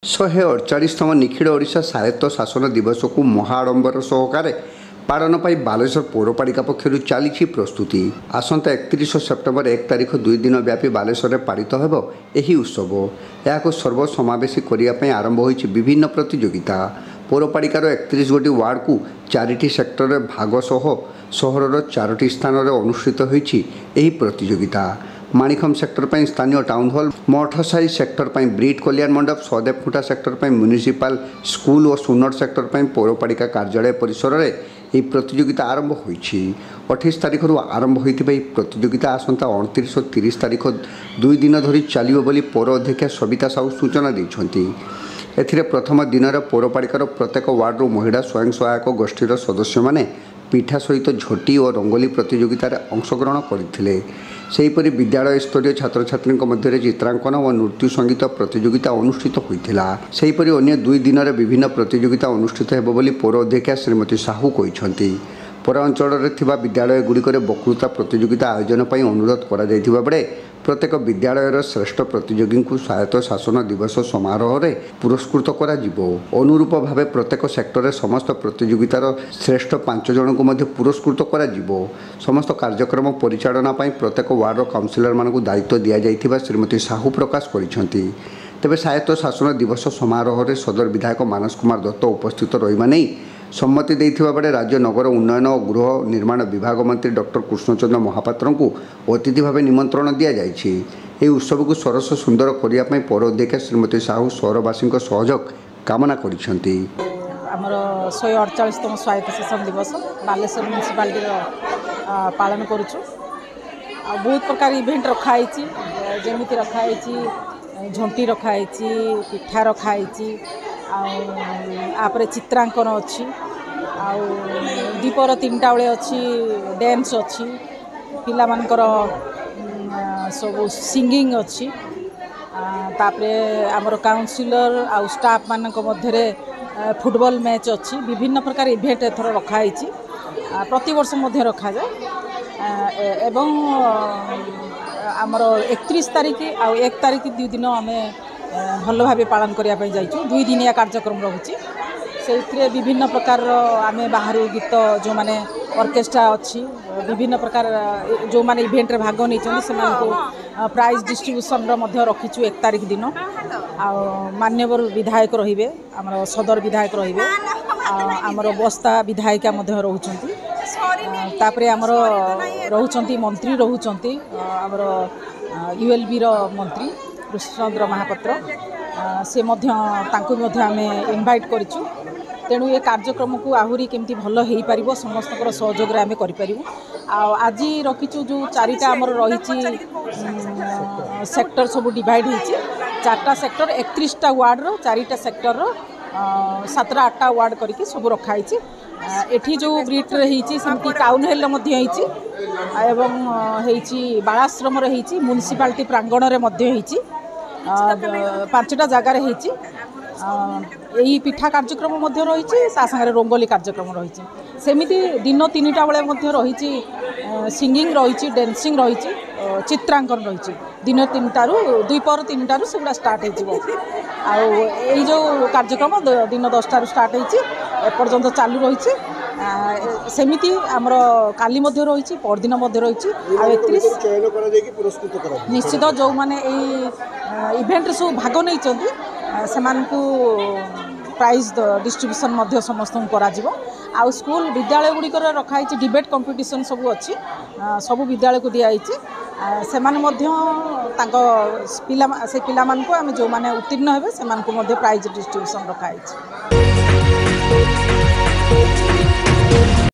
148तम निखिल ओडिशा स्वायत्त शासन दिवस को महाआडंबर सहकारे पालन पर बालेश्वर पौरपालिका पक्षर चली प्रस्तुति। आसंता 31 सेप्टेम्बर 1 तारिख 2 दिन व्यापी बालेश्वर में पालित हो उत्सव या सर्वसमावेशी करने आरंभ हो विभिन्न प्रतियोगिता। पौरपालिकार 31 गोटी वार्ड को 4टी सेक्टर भाग सह सहर 4टी स्थान में अनुष्ठित होती प्रतियोगिता। माणिकम सेक्टर पर स्थानीय टाउन हॉल, मठसाई सेक्टर पर ब्रिट कल्याण मंडप, सदेवखुंटा सेक्टर पर म्युनिसिपल स्कूल और सुनर सेक्टर पर पौरपालिका कार्यालय परिसर में यह प्रतियोगिता आरंभ होईछि। 28 तारिख आरंभ होता प्रतियोगिता आसंता 29 और 30 तारिख 2 दिन धरी चलियो बोली पौर अध्यक्षा सविता साहू सूचना देइछन्ति। एथिरे प्रथम दिन पौरपालिकार प्रत्येक वार्ड महिला स्वयं सहायक गोष्ठीर सदस्य माने पिठा सहित झोटी और रंगोली प्रतियोगिता अंशग्रहण करथिले। सेहीपरि विद्यालय स्तरीय छात्र छात्री मध्य चित्रांकन और नृत्य संगीत प्रतियोगिता अनुष्ठित होता। सेहीपरि अन्य 2 दिन में विभिन्न प्रतियोगिता अनुष्ठित हेबो बोली पौर अध्यक्षा श्रीमती साहू कहिसंती। पौर अंचल में विद्यालय गुड़िक वक्तृता प्रतियोगिता आयोजन पर अनुरोध करा जायथिबा बेले प्रत्येक विद्यालयर श्रेष्ठ प्रतियोगी को स्वायत्त शासन दिवस समारोह में पुरस्कृत करा जिवो। अनुरूप भाव प्रत्येक सेक्टर समस्त प्रतियोगितार श्रेष्ठ 5 जन को मध्य पुरस्कृत करा जिवो। समस्त कार्यक्रम परिचालना पर प्रत्येक वार्ड काउंसिलर मानक दायित्व दि जाइथिबा श्रीमती साहू प्रकाश करिसंती। तेबे स्वायत्त शासन दिवस समारोह में सदर विधायक मानस कुमार दत्त उपस्थित रहिबा नै सम्मति देइथिबा बेले राज्य नगर उन्नयन और गृह निर्माण विभाग मंत्री डॉक्टर कृष्णचंद्र महापात्र को अतिथि भाव निमंत्रण दि जाइछि। एही उत्सव को सरस सुंदर करिया पई पौर अध्यक्षा श्रीमती साहू सहरवासी सहयोग कामना करिसंती। आमर 148तम स्वायत्त शासन दिवस बालेश्वर म्युनिसिपालिटी पालन करुछु। बहुत प्रकार इवेंट रखाई जमीती रखाई झंटी रखाई पिठा रखाई आपरे चित्रांकन अच्छी दीपर 3टा बेले अच्छी डांस अच्छी पिला मानकर सब सिंगिंग अच्छी तापरे आमर काउंसिलर आ स्टाफ मानक मध्यरे फुटबॉल मैच अच्छी विभिन्न प्रकार इवेंट एथर रखाई प्रति वर्ष मध्य रखा जाए एवं आमर 31 तारिख आ 1 तारिख 2 दिन आमे भल भाव पालन करने जाइए। 2 दिनिया कार्यक्रम रोचे से विभिन्न प्रकार आमे बाहर गीत जो माने ऑर्केस्ट्रा अच्छी विभिन्न प्रकार जो माने इवेंट रे भाग नहीं से प्राइज डिस्ट्रीब्यूशन रखीचु 1 तारिख दिन। मान्यवर विधायक रहिबे आमर सदर विधायक रहिबे आमर बस्ता विधायिका रोचंती तापरे आमर रोचंती मंत्री रोचंती आमर यूएलबी रो मंत्री कृष्णचंद्र महापात्र से आम इनवाइट करूँ। तेणु ये कार्यक्रम को आहरी केमती भल हो पार समस्त सहयोग आम करूँ। आज रखीचु जो 4टा आमर रही सेक्टर सब डिवाइड होती 4टा सेक्टर 31टा वार्ड 4टा सेक्टर 7-8टा वार्ड करके सब रखाई। एठी जो ब्रिट सेमती टाउन हॉल एवं बालाश्रम म्युनिसिपालिटी प्रांगण में 5टा जगार यही पिठा कार्यक्रम रही सागर रंगोली कार्यक्रम रही सेमिति दिन 3टा बेले रही सिंगिंग रही डांसिंग रही चित्रांकन रही दिन 3टारू द्विपर 3टारू से स्टार्ट हो जो कार्यक्रम दिन 10टारू स्टार्ट होपर्यंत चालू रही सेमिति आमर काली रही परदिन रही निश्चित जो मैंने इवेंट सब भाग नहीं से प्राइज डिस्ट्रीब्यूशन समस्त करा स्कूल विद्यालय गुड़िक रखाई डिबेट कंपटीशन सब अच्छी सब विद्यालय को दिखाई से पिला आम जो मैंने उत्तीर्ण हे से प्राइज डिस्ट्रीब्यूशन रखाई।